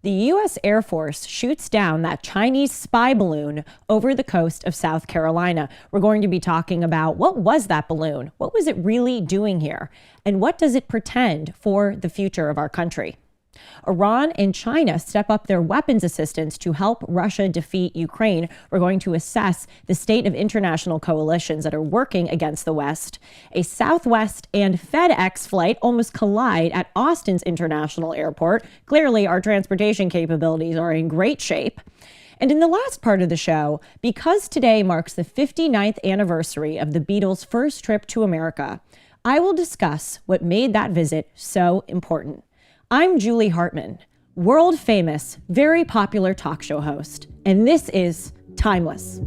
The U.S. Air Force shoots down that Chinese spy balloon over the coast of South Carolina. We're going to be talking about what was that balloon? What was it really doing here? And what does it portend for the future of our country? Iran and China step up their weapons assistance to help Russia defeat Ukraine. We're going to assess the state of international coalitions that are working against the West. A Southwest and FedEx flight almost collide at Austin's International Airport. Clearly, our transportation capabilities are in great shape. And in the last part of the show, because today marks the 59th anniversary of the Beatles' first trip to America, I will discuss what made that visit so important. I'm Julie Hartman, world famous, very popular talk show host, and this is Timeless.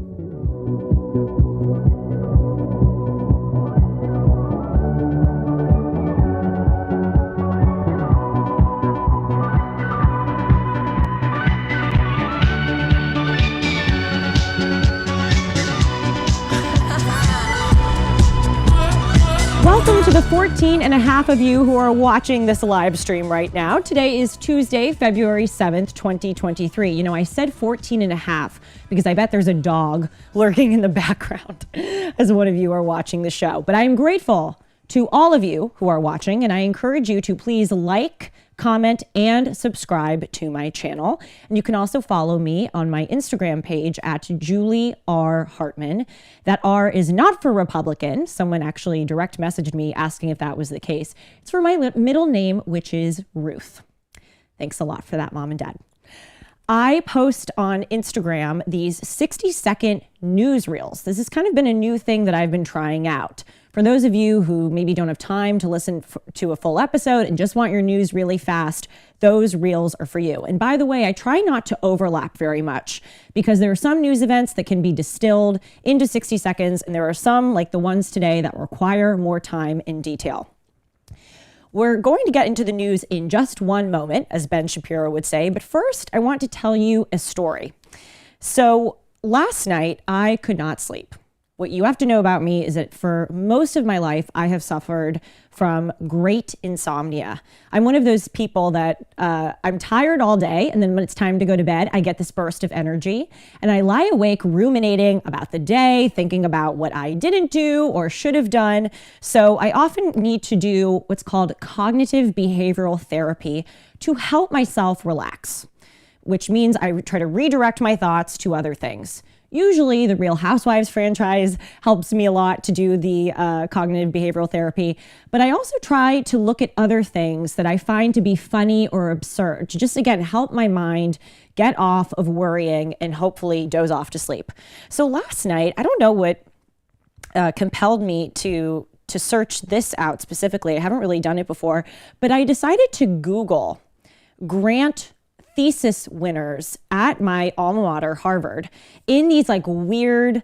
Welcome to the 14 and a half of you who are watching this live stream right now. Today is Tuesday, February 7th, 2023. You know, I said 14 and a half because I bet there's a dog lurking in the background as one of you are watching the show. But I am grateful to all of you who are watching, and I encourage you to please like, comment, and subscribe to my channel. And you can also follow me on my Instagram page at Julie R. Hartman. That R is not for Republican. Someone actually direct messaged me asking if that was the case. It's for my middle name, which is Ruth. Thanks a lot for that, Mom and Dad. I post on Instagram these 60-second news reels. This has kind of been a new thing that I've been trying out. For those of you who maybe don't have time to listen to a full episode and just want your news really fast, those reels are for you. And by the way, I try not to overlap very much because there are some news events that can be distilled into 60 seconds, and there are some, like the ones today, that require more time in detail. We're going to get into the news in just one moment, as Ben Shapiro would say, but first I want to tell you a story. So last night I could not sleep. What you have to know about me is that for most of my life, I have suffered from great insomnia. I'm one of those people that I'm tired all day, and then when it's time to go to bed, I get this burst of energy, and I lie awake ruminating about the day, thinking about what I didn't do or should have done. So I often need to do what's called cognitive behavioral therapy to help myself relax, which means I try to redirect my thoughts to other things. Usually the Real Housewives franchise helps me a lot to do the cognitive behavioral therapy, but I also try to look at other things that I find to be funny or absurd to just, again, help my mind get off of worrying and hopefully doze off to sleep. So last night, I don't know what compelled me to search this out specifically. I haven't really done it before, but I decided to Google grant thesis winners at my alma mater, Harvard, in these like weird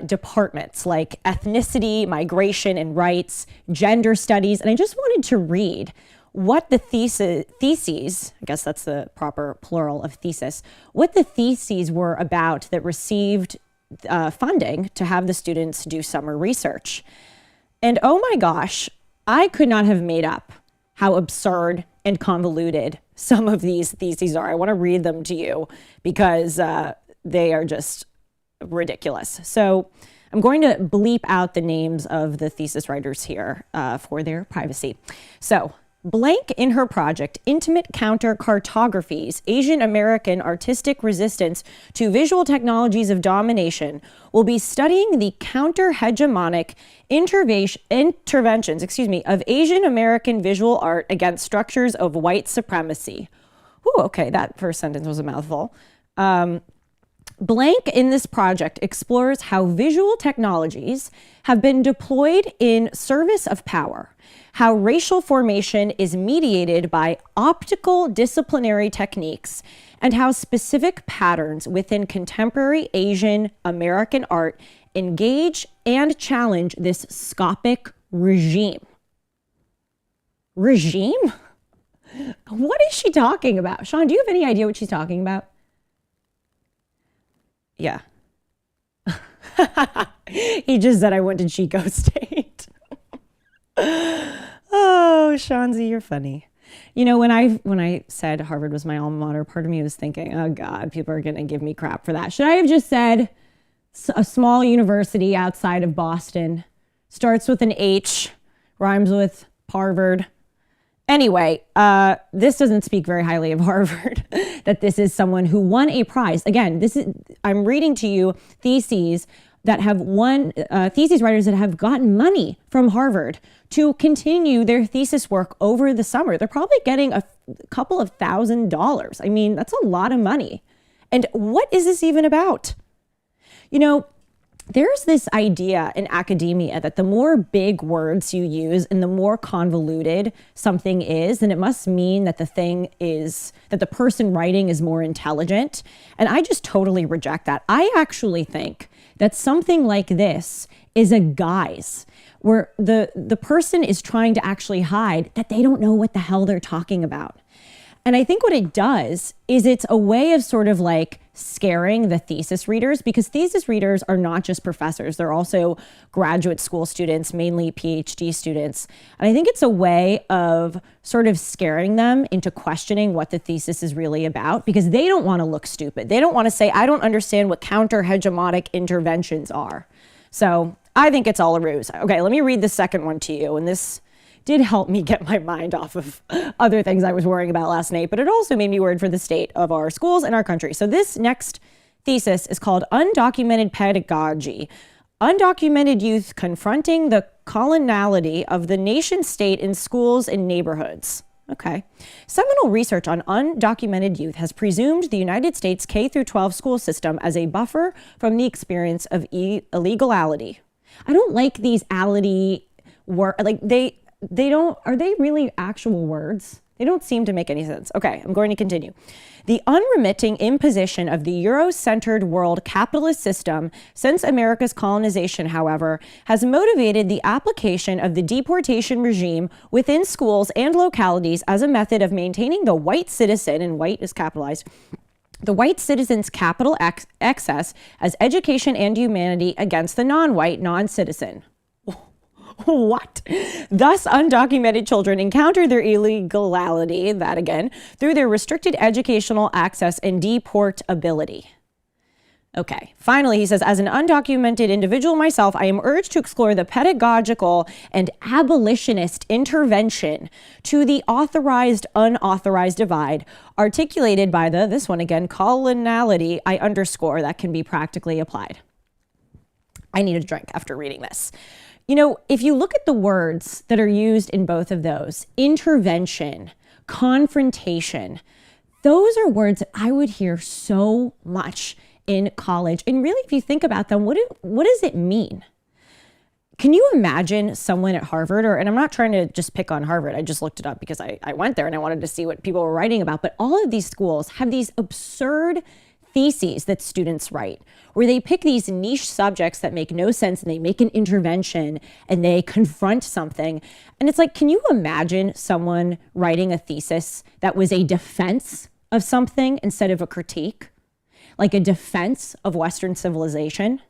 departments like ethnicity, migration and rights, gender studies. And I just wanted to read what the theses, I guess that's the proper plural of thesis, what the theses were about that received funding to have the students do summer research. And oh my gosh, I could not have made up how absurd and convoluted some of these theses are. I want to read them to you because they are just ridiculous. So I'm going to bleep out the names of the thesis writers here for their privacy. So blank in her project, Intimate Counter Cartographies, Asian American Artistic Resistance to Visual Technologies of Domination, will be studying the counter-hegemonic interventions of Asian American visual art against structures of white supremacy. Ooh, okay, that first sentence was a mouthful. Blank in this project explores how visual technologies have been deployed in service of power, how racial formation is mediated by optical disciplinary techniques, and how specific patterns within contemporary Asian American art engage and challenge this scopic regime. Regime? What is she talking about? Sean, do you have any idea what she's talking about? Yeah. He just said I went to Chico State. Oh, Shanzi, you're funny. You know, when I said Harvard was my alma mater, part of me was thinking, oh God, people are going to give me crap for that. Should I have just said a small university outside of Boston, starts with an H, rhymes with Harvard? Anyway, this doesn't speak very highly of Harvard, that this is someone who won a prize. Again, I'm reading to you theses that have won, thesis writers that have gotten money from Harvard to continue their thesis work over the summer. They're probably getting a couple of $1,000s. I mean, that's a lot of money. And what is this even about? You know, there's this idea in academia that the more big words you use and the more convoluted something is, then it must mean that the person writing is more intelligent. And I just totally reject that. I actually think that something like this is a guise where the person is trying to actually hide that they don't know what the hell they're talking about. And I think what it does is it's a way of sort of like scaring the thesis readers, because thesis readers are not just professors. They're also graduate school students, mainly PhD students. And I think it's a way of sort of scaring them into questioning what the thesis is really about, because they don't want to look stupid. They don't want to say, I don't understand what counter-hegemonic interventions are. So I think it's all a ruse. Okay, let me read the second one to you. And this did help me get my mind off of other things I was worrying about last night, but it also made me worried for the state of our schools and our country. So this next thesis is called Undocumented Pedagogy: Undocumented Youth Confronting the Coloniality of the Nation State in Schools and Neighborhoods. Okay. Seminal research on undocumented youth has presumed the United States K-12 school system as a buffer from the experience of illegality. I don't like these ality words. Like they don't, are they really actual words? They don't seem to make any sense. Okay, I'm going to continue. The unremitting imposition of the Euro-centered world capitalist system since America's colonization, however, has motivated the application of the deportation regime within schools and localities as a method of maintaining the white citizen, and white is capitalized, the white citizen's capital excess as education and humanity against the non-white non-citizen. What? Thus, undocumented children encounter their illegality, that again, through their restricted educational access and deportability. Okay, finally, he says, as an undocumented individual myself, I am urged to explore the pedagogical and abolitionist intervention to the authorized-unauthorized divide articulated by this one again, coloniality, that can be practically applied. I need a drink after reading this. You know, if you look at the words that are used in both of those, intervention, confrontation, those are words that I would hear so much in college. And really, if you think about them, what does it mean? Can you imagine someone at Harvard, and I'm not trying to just pick on Harvard, I just looked it up because I went there and I wanted to see what people were writing about, but all of these schools have these absurd theses that students write, where they pick these niche subjects that make no sense and they make an intervention and they confront something. And it's like, can you imagine someone writing a thesis that was a defense of something instead of a critique? Like a defense of Western civilization?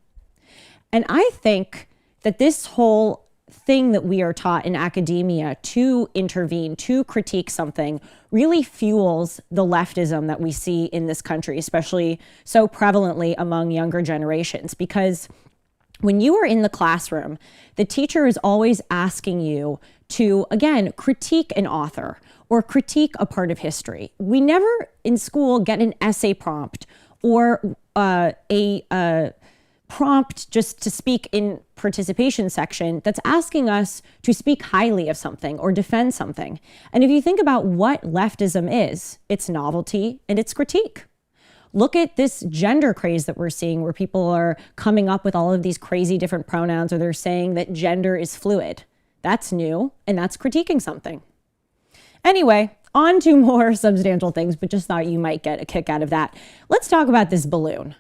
And I think that this whole thing that we are taught in academia to intervene, to critique something, really fuels the leftism that we see in this country, especially so prevalently among younger generations. Because when you are in the classroom, the teacher is always asking you to, again, critique an author or critique a part of history. We never in school get an essay prompt or a prompt just to speak in participation section that's asking us to speak highly of something or defend something. And if you think about what leftism is, it's novelty and it's critique. Look at this gender craze that we're seeing, where people are coming up with all of these crazy different pronouns, or they're saying that gender is fluid. That's new, and that's critiquing something. Anyway, on to more substantial things, but just thought you might get a kick out of that. Let's talk about this balloon.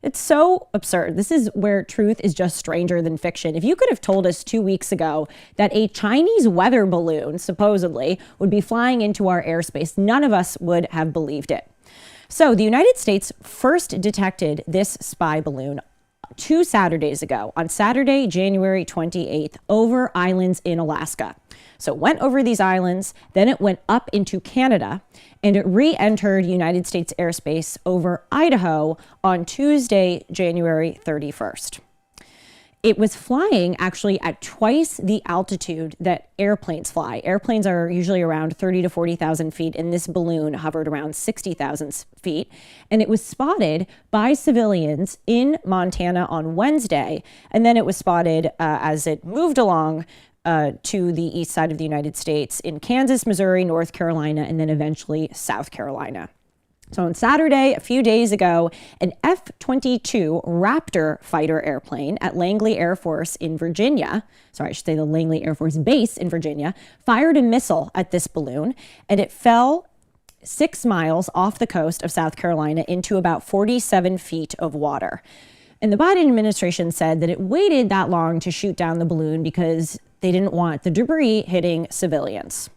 It's so absurd. This is where truth is just stranger than fiction. If you could have told us 2 weeks ago that a Chinese weather balloon, supposedly, would be flying into our airspace, none of us would have believed it. So the United States first detected this spy balloon 2 Saturdays ago, on Saturday, January 28th, over islands in Alaska. So it went over these islands, then it went up into Canada, and it re-entered United States airspace over Idaho on Tuesday, January 31st. It was flying actually at twice the altitude that airplanes fly. Airplanes are usually around 30 to 40,000 feet, and this balloon hovered around 60,000 feet. And it was spotted by civilians in Montana on Wednesday, and then it was spotted as it moved along to the east side of the United States in Kansas, Missouri, North Carolina, and then eventually South Carolina. So on Saturday, a few days ago, an F-22 Raptor fighter airplane at Langley Air Force in Virginia, I should say the Langley Air Force Base in Virginia, fired a missile at this balloon, and it fell 6 miles off the coast of South Carolina into about 47 feet of water. And the Biden administration said that it waited that long to shoot down the balloon because they didn't want the debris hitting civilians.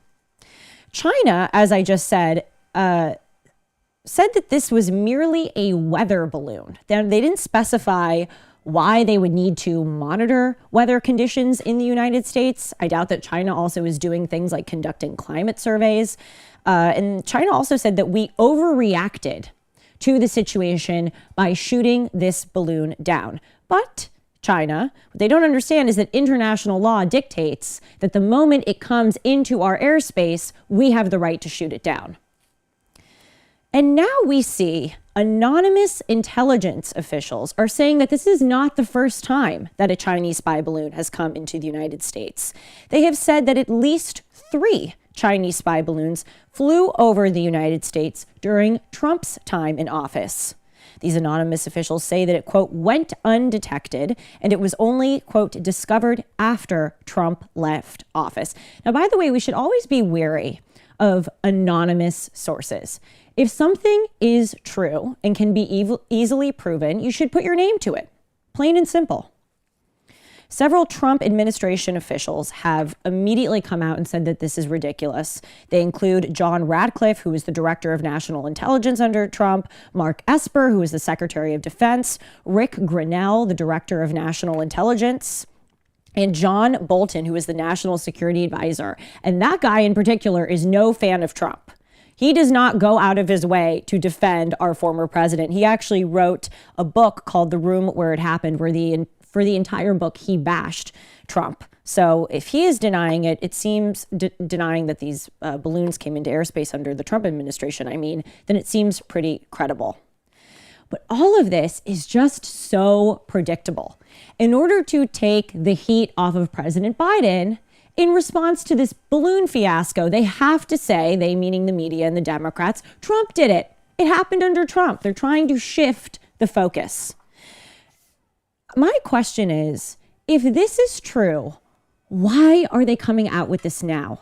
China, as I just said that this was merely a weather balloon. They didn't specify why they would need to monitor weather conditions in the United States. I doubt that China also is doing things like conducting climate surveys. And China also said that we overreacted to the situation by shooting this balloon down. But China, what they don't understand is that international law dictates that the moment it comes into our airspace, we have the right to shoot it down. And now we see anonymous intelligence officials are saying that this is not the first time that a Chinese spy balloon has come into the United States. They have said that at least 3 Chinese spy balloons flew over the United States during Trump's time in office. These anonymous officials say that it, quote, went undetected, and it was only, quote, discovered after Trump left office. Now, by the way, we should always be wary of anonymous sources. If something is true and can be easily proven, you should put your name to it. Plain and simple. Several Trump administration officials have immediately come out and said that this is ridiculous. They include John Ratcliffe, who was the director of national intelligence under Trump, Mark Esper, who was the Secretary of Defense, Rick Grenell, the director of national intelligence, and John Bolton, who is the national security advisor. And that guy in particular is no fan of Trump. He does not go out of his way to defend our former president. He actually wrote a book called The Room Where It Happened, where for the entire book, he bashed Trump. So if he is denying it, it seems denying that these balloons came into airspace under the Trump administration, then it seems pretty credible. But all of this is just so predictable. In order to take the heat off of President Biden, in response to this balloon fiasco, they have to say, they meaning the media and the Democrats, Trump did it. It happened under Trump. They're trying to shift the focus. My question is, if this is true, why are they coming out with this now?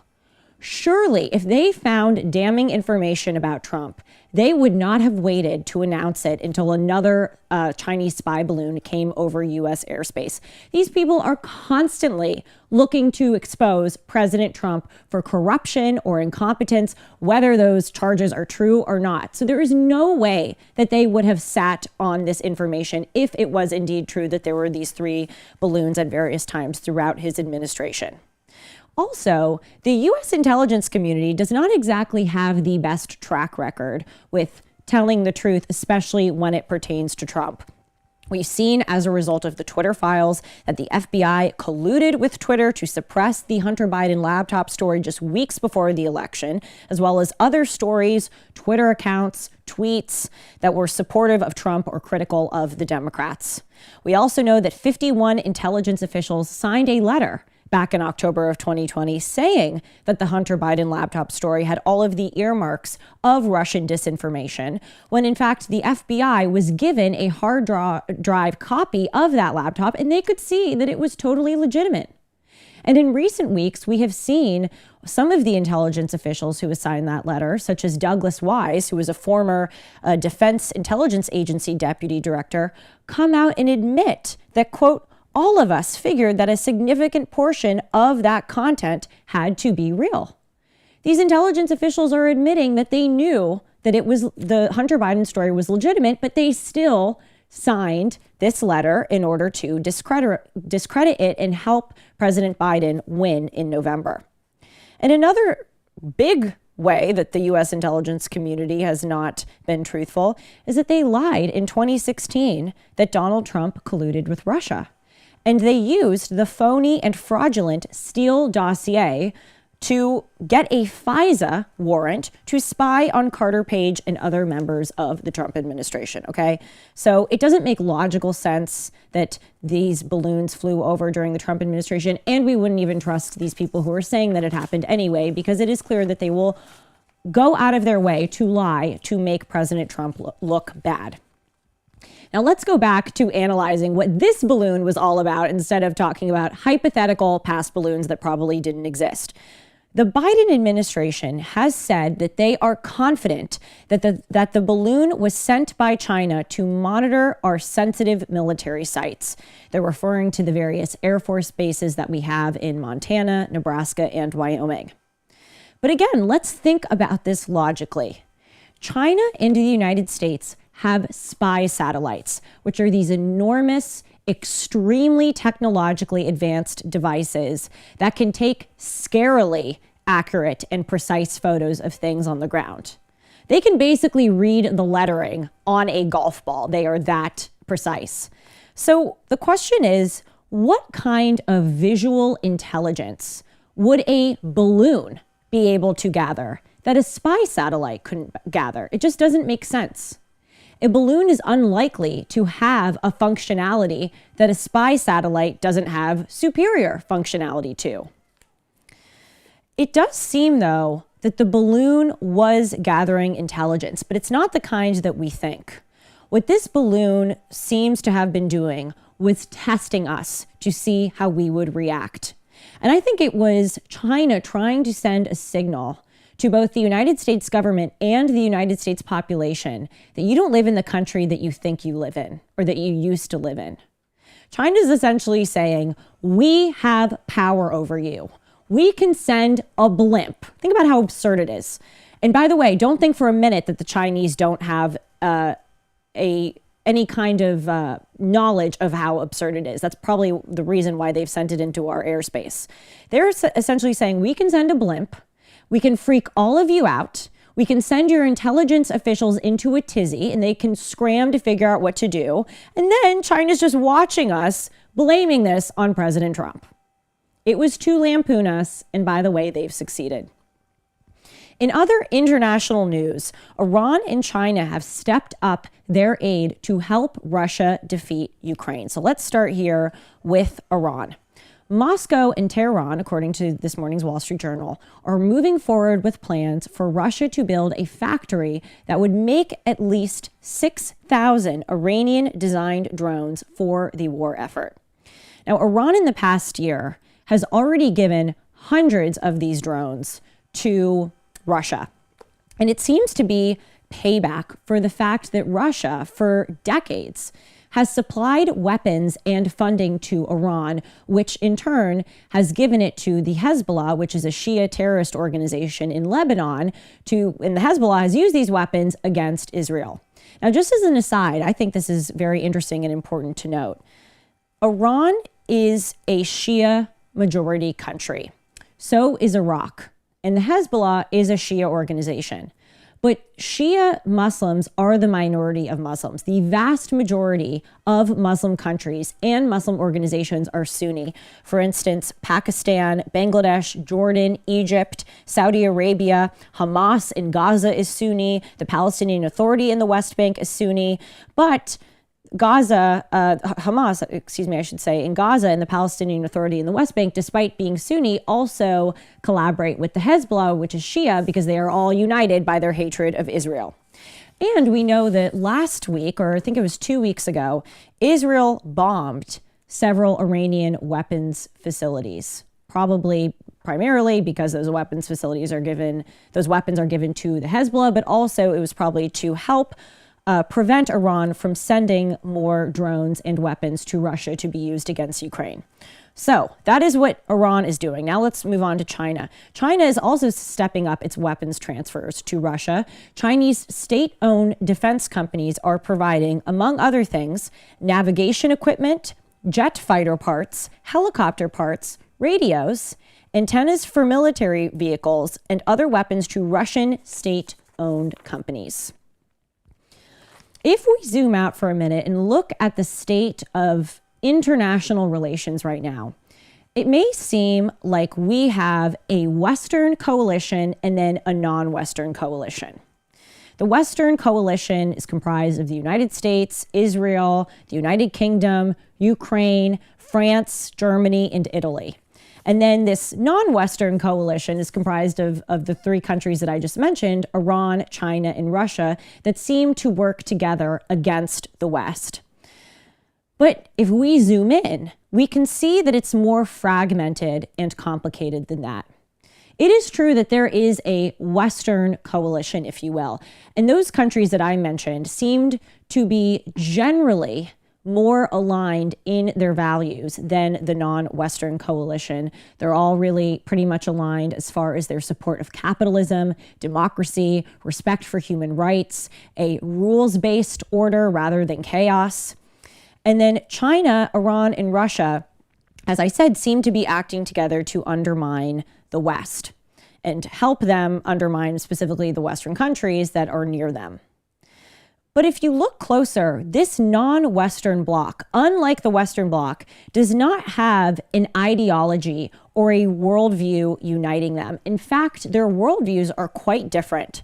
Surely, if they found damning information about Trump, they would not have waited to announce it until another Chinese spy balloon came over U.S. airspace. These people are constantly looking to expose President Trump for corruption or incompetence, whether those charges are true or not. So there is no way that they would have sat on this information if it was indeed true that there were these 3 balloons at various times throughout his administration. Also, the U.S. intelligence community does not exactly have the best track record with telling the truth, especially when it pertains to Trump. We've seen as a result of the Twitter files that the FBI colluded with Twitter to suppress the Hunter Biden laptop story just weeks before the election, as well as other stories, Twitter accounts, tweets that were supportive of Trump or critical of the Democrats. We also know that 51 intelligence officials signed a letter back in October of 2020, saying that the Hunter Biden laptop story had all of the earmarks of Russian disinformation, when in fact the FBI was given a hard drive copy of that laptop and they could see that it was totally legitimate. And in recent weeks, we have seen some of the intelligence officials who assigned that letter, such as Douglas Wise, who was a former Defense Intelligence Agency deputy director, come out and admit that, quote, all of us figured that a significant portion of that content had to be real. These intelligence officials are admitting that they knew that the Hunter Biden story was legitimate, but they still signed this letter in order to discredit it and help President Biden win in November. And another big way that the U.S. intelligence community has not been truthful is that they lied in 2016 that Donald Trump colluded with Russia. And they used the phony and fraudulent Steele dossier to get a FISA warrant to spy on Carter Page and other members of the Trump administration, okay? So it doesn't make logical sense that these balloons flew over during the Trump administration, and we wouldn't even trust these people who are saying that it happened anyway, because it is clear that they will go out of their way to lie to make President Trump look bad. Now let's go back to analyzing what this balloon was all about instead of talking about hypothetical past balloons that probably didn't exist. The Biden administration has said that they are confident that the balloon was sent by China to monitor our sensitive military sites. They're referring to the various Air Force bases that we have in Montana, Nebraska, and Wyoming. But again, let's think about this logically. China and the United States have spy satellites, which are these enormous, extremely technologically advanced devices that can take scarily accurate and precise photos of things on the ground. They can basically read the lettering on a golf ball. They are that precise. So the question is, what kind of visual intelligence would a balloon be able to gather that a spy satellite couldn't gather? It just doesn't make sense. A balloon is unlikely to have a functionality that a spy satellite doesn't have superior functionality to. It does seem, though, that the balloon was gathering intelligence, but it's not the kind that we think. What this balloon seems to have been doing was testing us to see how we would react. And I think it was China trying to send a signal to both the United States government and the United States population that you don't live in the country that you think you live in or that you used to live in. China is essentially saying, we have power over you. We can send a blimp. Think about how absurd it is. And by the way, don't think for a minute that the Chinese don't have any kind of knowledge of how absurd it is. That's probably the reason why they've sent it into our airspace. They're essentially saying, we can send a blimp. We can freak all of you out. We can send your intelligence officials into a tizzy and they can scram to figure out what to do. And then China's just watching us, blaming this on President Trump. It was to lampoon us, and by the way, they've succeeded. In other international news, Iran and China have stepped up their aid to help Russia defeat Ukraine. So let's start here with Iran. Moscow and Tehran, according to this morning's Wall Street Journal, are moving forward with plans for Russia to build a factory that would make at least 6,000 Iranian-designed drones for the war effort. Now, Iran in the past year has already given hundreds of these drones to Russia. And it seems to be payback for the fact that Russia, for decades, has supplied weapons and funding to Iran, which in turn has given it to the Hezbollah, which is a Shia terrorist organization in Lebanon, and the Hezbollah has used these weapons against Israel. Now, just as an aside, I think this is very interesting and important to note. Iran is a Shia majority country. So is Iraq. And the Hezbollah is a Shia organization. But Shia Muslims are the minority of Muslims. The vast majority of Muslim countries and Muslim organizations are Sunni. For instance, Pakistan, Bangladesh, Jordan, Egypt, Saudi Arabia, Hamas in Gaza is Sunni. The Palestinian Authority in the West Bank is Sunni. But Hamas, in Gaza and the Palestinian Authority in the West Bank, despite being Sunni, also collaborate with the Hezbollah, which is Shia, because they are all united by their hatred of Israel. And we know that last week, or I think it was 2 weeks ago, Israel bombed several Iranian weapons facilities, probably primarily because those weapons are given to the Hezbollah, but also it was probably to help prevent Iran from sending more drones and weapons to Russia to be used against Ukraine. So that is what Iran is doing. Now let's move on to China. China is also stepping up its weapons transfers to Russia. Chinese state-owned defense companies are providing, among other things, navigation equipment, jet fighter parts, helicopter parts, radios, antennas for military vehicles, and other weapons to Russian state-owned companies. If we zoom out for a minute and look at the state of international relations right now, it may seem like we have a Western coalition and then a non-Western coalition. The Western coalition is comprised of the United States, Israel, the United Kingdom, Ukraine, France, Germany, and Italy. And then this non-Western coalition is comprised of the three countries that I just mentioned, Iran, China, and Russia, that seem to work together against the West. But if we zoom in, we can see that it's more fragmented and complicated than that. It is true that there is a Western coalition, if you will, and those countries that I mentioned seemed to be generally more aligned in their values than the non-Western coalition. They're all really pretty much aligned as far as their support of capitalism, democracy, respect for human rights, a rules-based order rather than chaos. And then China, Iran, and Russia, as I said, seem to be acting together to undermine the West and help them undermine specifically the Western countries that are near them. But if you look closer, this non-Western bloc, unlike the Western bloc, does not have an ideology or a worldview uniting them. In fact, their worldviews are quite different.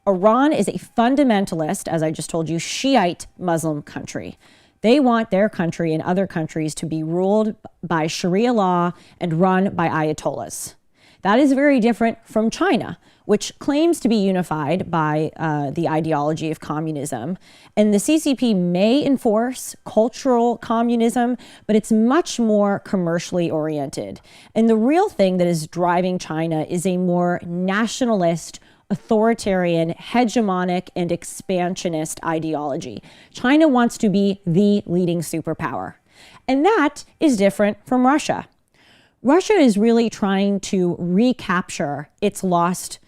Iran is a fundamentalist, as I just told you, Shiite Muslim country. They want their country and other countries to be ruled by Sharia law and run by ayatollahs. That is very different from China, which claims to be unified by the ideology of communism. And the CCP may enforce cultural communism, but it's much more commercially oriented. And the real thing that is driving China is a more nationalist, authoritarian, hegemonic, and expansionist ideology. China wants to be the leading superpower. And that is different from Russia. Russia is really trying to recapture its lost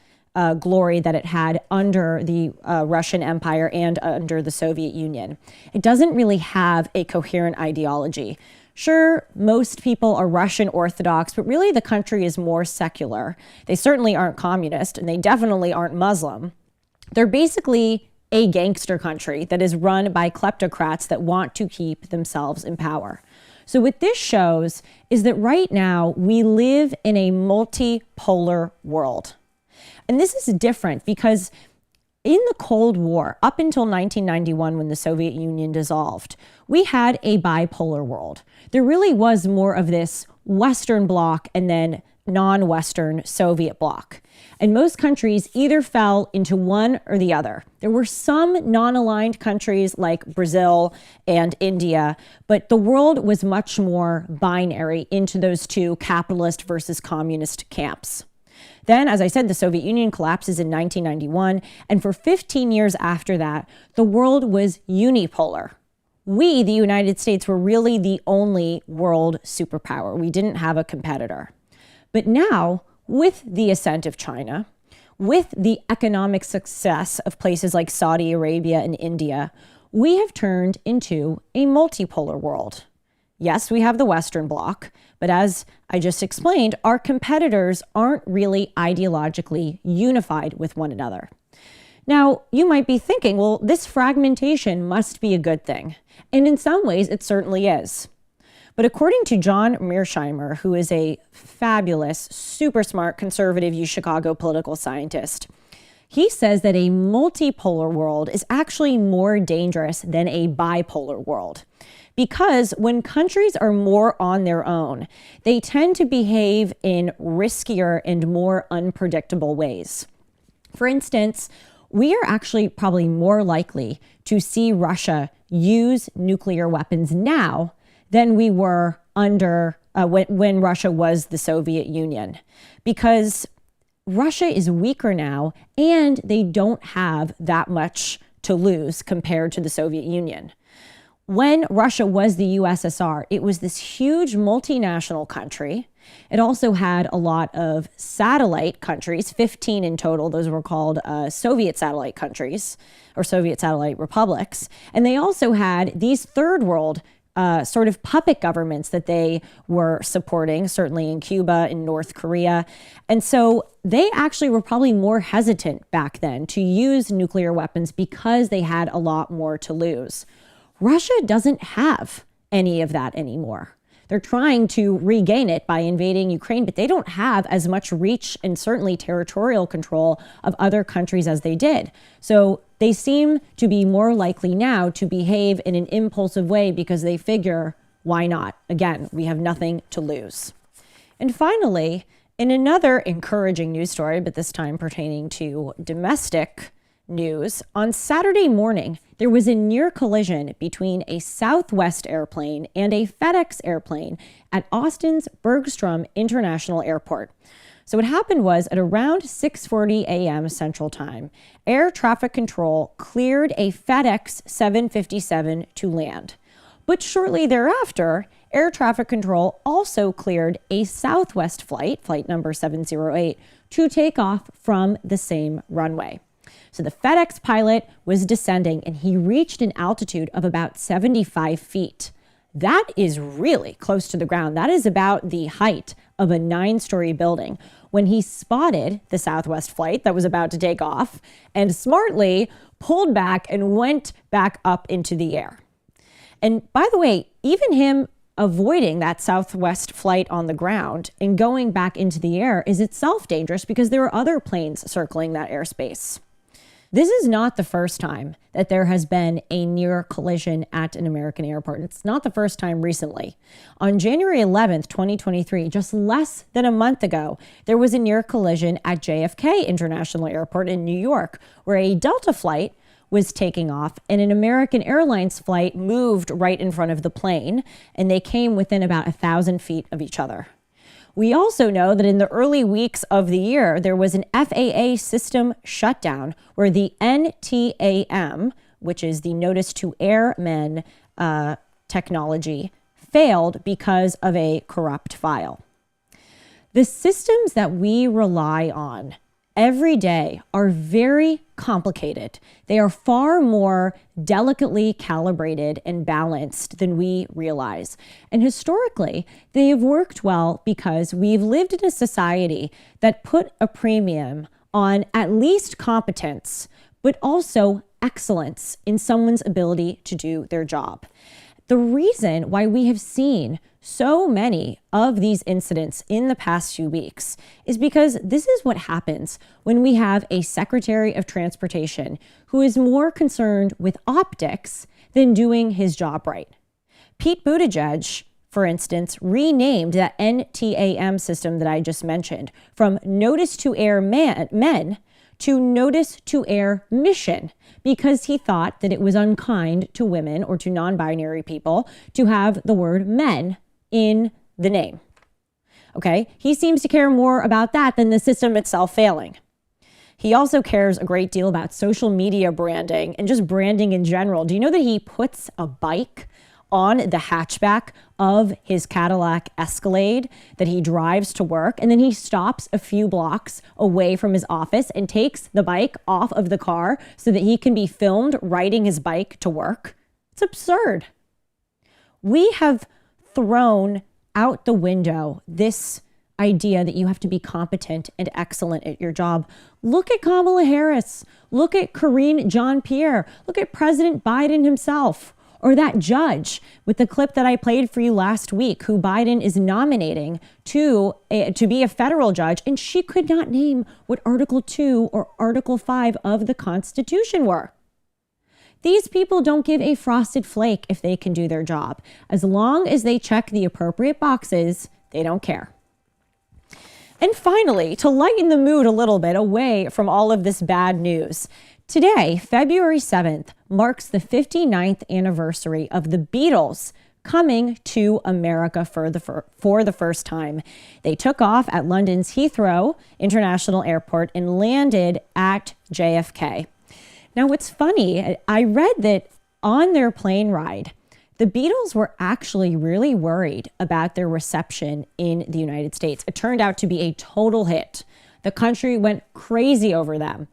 glory that it had under the Russian Empire and under the Soviet Union. It doesn't really have a coherent ideology. Sure, most people are Russian Orthodox, but really the country is more secular. They certainly aren't communist, and they definitely aren't Muslim. They're basically a gangster country that is run by kleptocrats that want to keep themselves in power. So what this shows is that right now we live in a multipolar world. And this is different because in the Cold War, up until 1991 when the Soviet Union dissolved, we had a bipolar world. There really was more of this Western bloc and then non-Western Soviet bloc. And most countries either fell into one or the other. There were some non-aligned countries like Brazil and India, but the world was much more binary into those two capitalist versus communist camps. Then, as I said, the Soviet Union collapses in 1991, and for 15 years after that, the world was unipolar. We, the United States, were really the only world superpower. We didn't have a competitor. But now, with the ascent of China, with the economic success of places like Saudi Arabia and India, we have turned into a multipolar world. Yes, we have the Western bloc, but as I just explained, our competitors aren't really ideologically unified with one another. Now, you might be thinking, well, this fragmentation must be a good thing. And in some ways, it certainly is. But according to John Mearsheimer, who is a fabulous, super smart, conservative Chicago political scientist, he says that a multipolar world is actually more dangerous than a bipolar world. Because when countries are more on their own, they tend to behave in riskier and more unpredictable ways. For instance, we are actually probably more likely to see Russia use nuclear weapons now than we were under when Russia was the Soviet Union, because Russia is weaker now and they don't have that much to lose compared to the Soviet Union. When Russia was the USSR, it was this huge multinational country. It also had a lot of satellite countries, 15 in total. Those were called Soviet satellite countries or Soviet satellite republics. And they also had these third world sort of puppet governments that they were supporting, certainly in Cuba, in North Korea. And so they actually were probably more hesitant back then to use nuclear weapons because they had a lot more to lose. Russia doesn't have any of that anymore. They're trying to regain it by invading Ukraine, but they don't have as much reach and certainly territorial control of other countries as they did. So they seem to be more likely now to behave in an impulsive way because they figure, why not? Again, we have nothing to lose. And finally, in another encouraging news story, but this time pertaining to domestic news, on Saturday morning, there was a near collision between a Southwest airplane and a FedEx airplane at Austin's Bergstrom International Airport. So what happened was at around 6:40 a.m. Central Time, air traffic control cleared a FedEx 757 to land. But shortly thereafter, air traffic control also cleared a Southwest flight, flight number 708, to take off from the same runway. So the FedEx pilot was descending and he reached an altitude of about 75 feet. That is really close to the ground. That is about the height of a 9-story building when he spotted the Southwest flight that was about to take off and smartly pulled back and went back up into the air. And by the way, even him avoiding that Southwest flight on the ground and going back into the air is itself dangerous because there are other planes circling that airspace. This is not the first time that there has been a near collision at an American airport. It's not the first time recently. On January 11th, 2023, just less than a month ago, there was a near collision at JFK International Airport in New York, where a Delta flight was taking off and an American Airlines flight moved right in front of the plane, and they came within about 1,000 feet of each other. We also know that in the early weeks of the year, there was an FAA system shutdown where the NTAM, which is the Notice to Airmen technology, failed because of a corrupt file. The systems that we rely on every day are very complicated. They are far more delicately calibrated and balanced than we realize. And historically, they have worked well because we've lived in a society that put a premium on at least competence, but also excellence in someone's ability to do their job. The reason why we have seen so many of these incidents in the past few weeks is because this is what happens when we have a Secretary of Transportation who is more concerned with optics than doing his job right. Pete Buttigieg, for instance, renamed that NTAM system that I just mentioned from Notice to Air Men to Notice to Air Mission because he thought that it was unkind to women or to non-binary people to have the word men in the name. Okay, he seems to care more about that than the system itself failing. He also cares a great deal about social media branding and just branding in general. Do you know that he puts a bike on the hatchback of his Cadillac Escalade that he drives to work, and then he stops a few blocks away from his office and takes the bike off of the car so that he can be filmed riding his bike to work? It's absurd. We have thrown out the window this idea that you have to be competent and excellent at your job. Look at Kamala Harris. Look at Karine Jean-Pierre. Look at President Biden himself. Or that judge with the clip that I played for you last week, who Biden is nominating to be a federal judge, and she could not name what Article 2 or Article 5 of the Constitution were. These people don't give a frosted flake if they can do their job. As long as they check the appropriate boxes, they don't care. And finally, to lighten the mood a little bit away from all of this bad news, today, February 7th, marks the 59th anniversary of the Beatles coming to America for the first time. They took off at London's Heathrow International Airport and landed at JFK. Now, what's funny, I read that on their plane ride, the Beatles were actually really worried about their reception in the United States. It turned out to be a total hit. The country went crazy over them.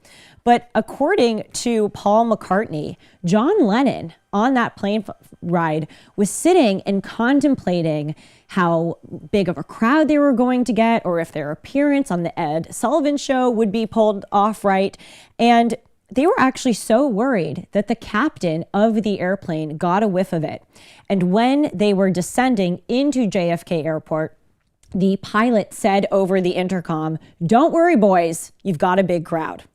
But according to Paul McCartney, John Lennon on that plane ride was sitting and contemplating how big of a crowd they were going to get, or if their appearance on the Ed Sullivan Show would be pulled off right. And they were actually so worried that the captain of the airplane got a whiff of it. And when they were descending into JFK Airport, the pilot said over the intercom, "Don't worry, boys, you've got a big crowd."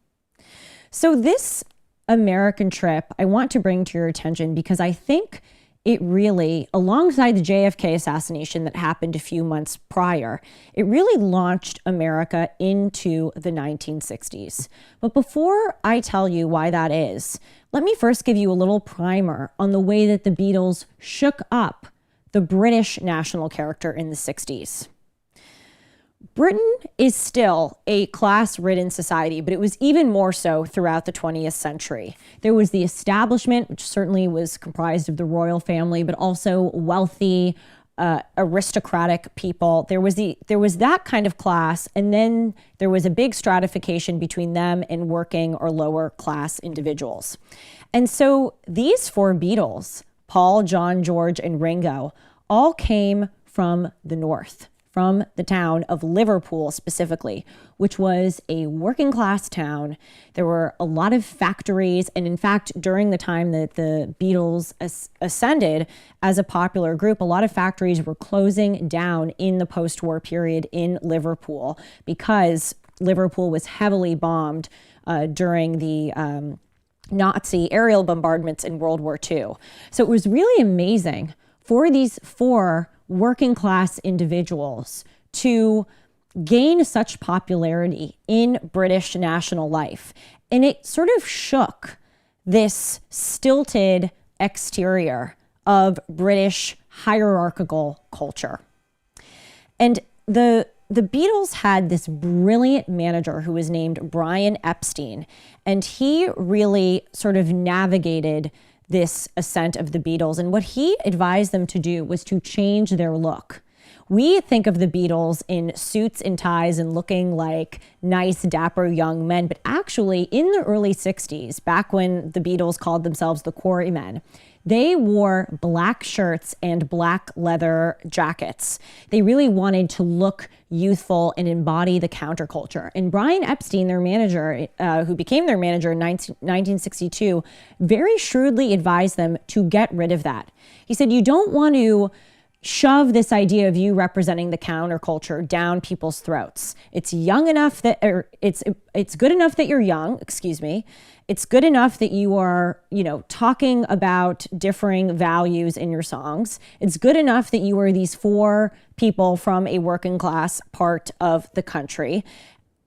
So this American trip, I want to bring to your attention because I think it really, alongside the JFK assassination that happened a few months prior, it really launched America into the 1960s. But before I tell you why that is, let me first give you a little primer on the way that the Beatles shook up the British national character in the 60s. Britain is still a class-ridden society, but it was even more so throughout the 20th century. There was the establishment, which certainly was comprised of the royal family, but also wealthy, aristocratic people. There was that kind of class, and then there was a big stratification between them and working or lower class individuals. And so these four Beatles, Paul, John, George, and Ringo, all came from the north, from the town of Liverpool specifically, which was a working class town. There were a lot of factories. And in fact, during the time that the Beatles ascended as a popular group, a lot of factories were closing down in the post-war period in Liverpool because Liverpool was heavily bombed during the Nazi aerial bombardments in World War II. So it was really amazing for these four working class individuals to gain such popularity in British national life. And it sort of shook this stilted exterior of British hierarchical culture. And the Beatles had this brilliant manager who was named Brian Epstein, and he really sort of navigated this ascent of the Beatles. And what he advised them to do was to change their look. We think of the Beatles in suits and ties and looking like nice, dapper young men. But actually, in the early 60s, back when the Beatles called themselves the Quarrymen, they wore black shirts and black leather jackets. They really wanted to look youthful and embody the counterculture. And Brian Epstein, their manager, who became their manager in 1962, very shrewdly advised them to get rid of that. He said, you don't want to shove this idea of you representing the counterculture down people's throats. It's young enough that, or it's good enough that you're young, excuse me. It's good enough that you are, talking about differing values in your songs. It's good enough that you are these four people from a working class part of the country.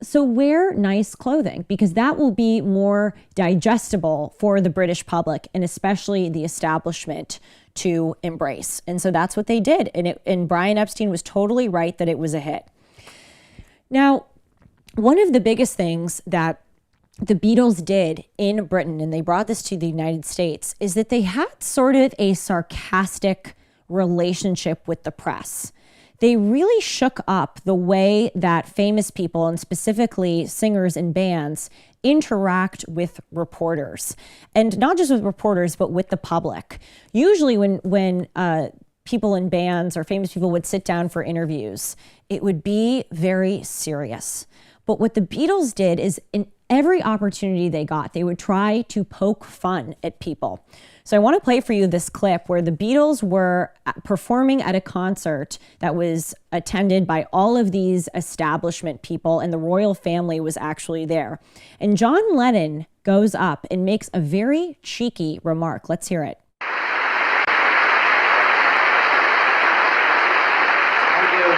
So wear nice clothing because that will be more digestible for the British public and especially the establishment to embrace. And so that's what they did. And Brian Epstein was totally right that it was a hit. Now, one of the biggest things that the Beatles did in Britain, and they brought this to the United States, is that they had sort of a sarcastic relationship with the press. They really shook up the way that famous people, and specifically singers and bands, interact with reporters. And not just with reporters, but with the public. Usually when people in bands or famous people would sit down for interviews, it would be very serious. But what the Beatles did is in every opportunity they got, they would try to poke fun at people. So I want to play for you this clip where the Beatles were performing at a concert that was attended by all of these establishment people, and the royal family was actually there. And John Lennon goes up and makes a very cheeky remark. Let's hear it. Thank you.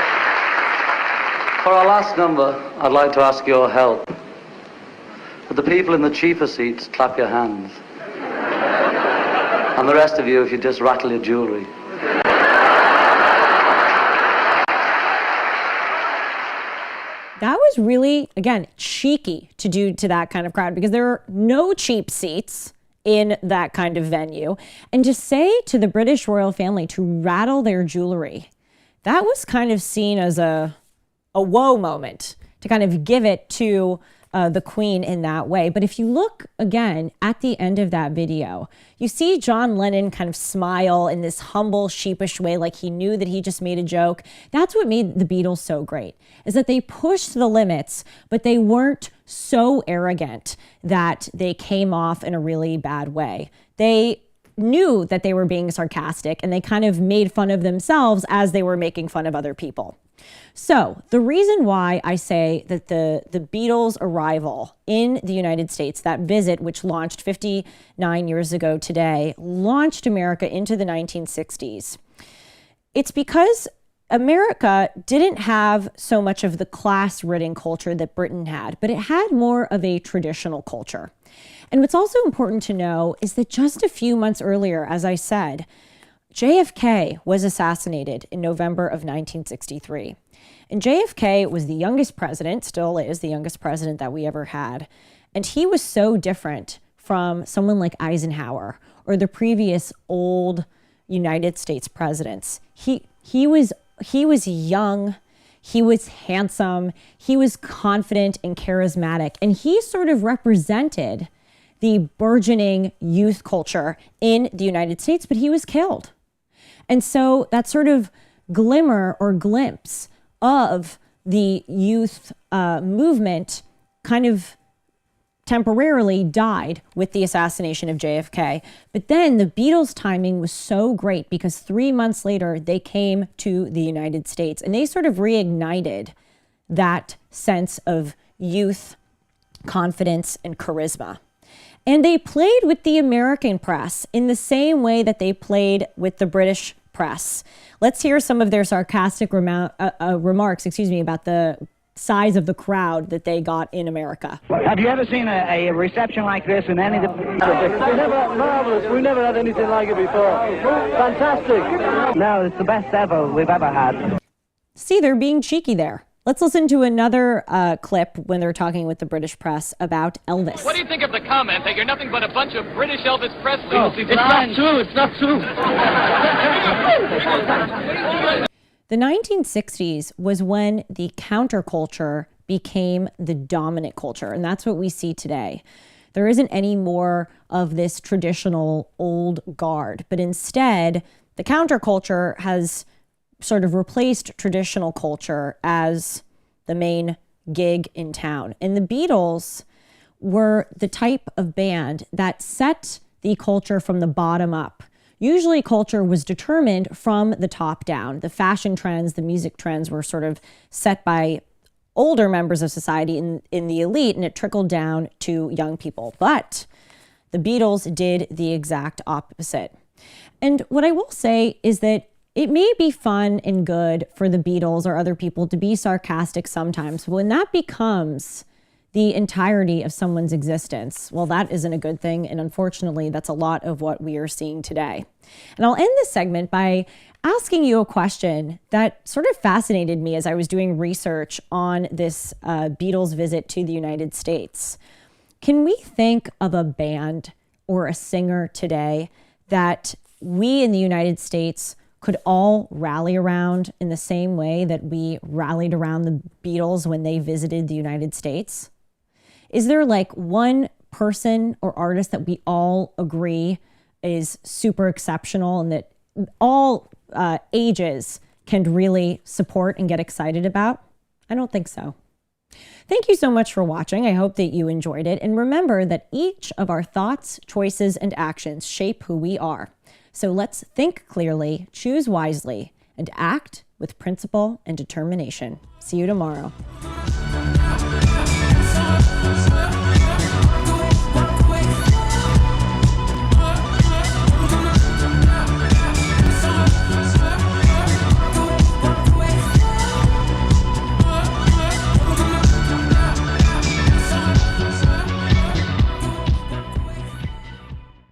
For our last number, I'd like to ask your help. Would the people in the cheaper seats clap your hands? And the rest of you, if you just rattle your jewelry. That was really, again, cheeky to do to that kind of crowd because there are no cheap seats in that kind of venue. And to say to the British royal family to rattle their jewelry, that was kind of seen as a whoa moment, to kind of give it to the Queen in that way. But if you look again at the end of that video, you see John Lennon kind of smile in this humble, sheepish way, like he knew that he just made a joke. That's what made the Beatles so great, is that they pushed the limits, but they weren't so arrogant that they came off in a really bad way. They knew that they were being sarcastic, and they kind of made fun of themselves as they were making fun of other people. So the reason why I say that the Beatles' arrival in the United States, that visit, which launched 59 years ago today, launched America into the 1960s, it's because America didn't have so much of the class-ridden culture that Britain had, but it had more of a traditional culture. And what's also important to know is that just a few months earlier, as I said, JFK was assassinated in November of 1963. And JFK was the youngest president, still is the youngest president that we ever had. And he was so different from someone like Eisenhower or the previous old United States presidents. He was young, he was handsome, he was confident and charismatic, and he sort of represented the burgeoning youth culture in the United States, but he was killed. And so that sort of glimmer or glimpse of the youth movement kind of temporarily died with the assassination of JFK. But then the Beatles' timing was so great because 3 months later, they came to the United States and they sort of reignited that sense of youth, confidence, and charisma. And they played with the American press in the same way that they played with the British press. Let's hear some of their sarcastic remarks, about the size of the crowd that they got in America. Have you ever seen a reception like this in any of the... Marvelous. We never had anything like it before. Fantastic. No, it's the best ever we've ever had. See, they're being cheeky there. Let's listen to another clip when they're talking with the British press about Elvis. What do you think of the comment that you're nothing but a bunch of British Elvis Presley? Oh, it's not true. It's not true. The 1960s was when the counterculture became the dominant culture, and that's what we see today. There isn't any more of this traditional old guard, but instead, the counterculture has sort of replaced traditional culture as the main gig in town. And the Beatles were the type of band that set the culture from the bottom up. Usually culture was determined from the top down. The fashion trends, the music trends were sort of set by older members of society in the elite, and it trickled down to young people. But the Beatles did the exact opposite. And what I will say is that it may be fun and good for the Beatles or other people to be sarcastic sometimes, but when that becomes the entirety of someone's existence, well, that isn't a good thing. And unfortunately, that's a lot of what we are seeing today. And I'll end this segment by asking you a question that sort of fascinated me as I was doing research on this Beatles visit to the United States. Can we think of a band or a singer today that we in the United States could all rally around in the same way that we rallied around the Beatles when they visited the United States? Is there like one person or artist that we all agree is super exceptional and that all ages can really support and get excited about? I don't think so. Thank you so much for watching. I hope that you enjoyed it. And remember that each of our thoughts, choices, and actions shape who we are. So let's think clearly, choose wisely, and act with principle and determination. See you tomorrow.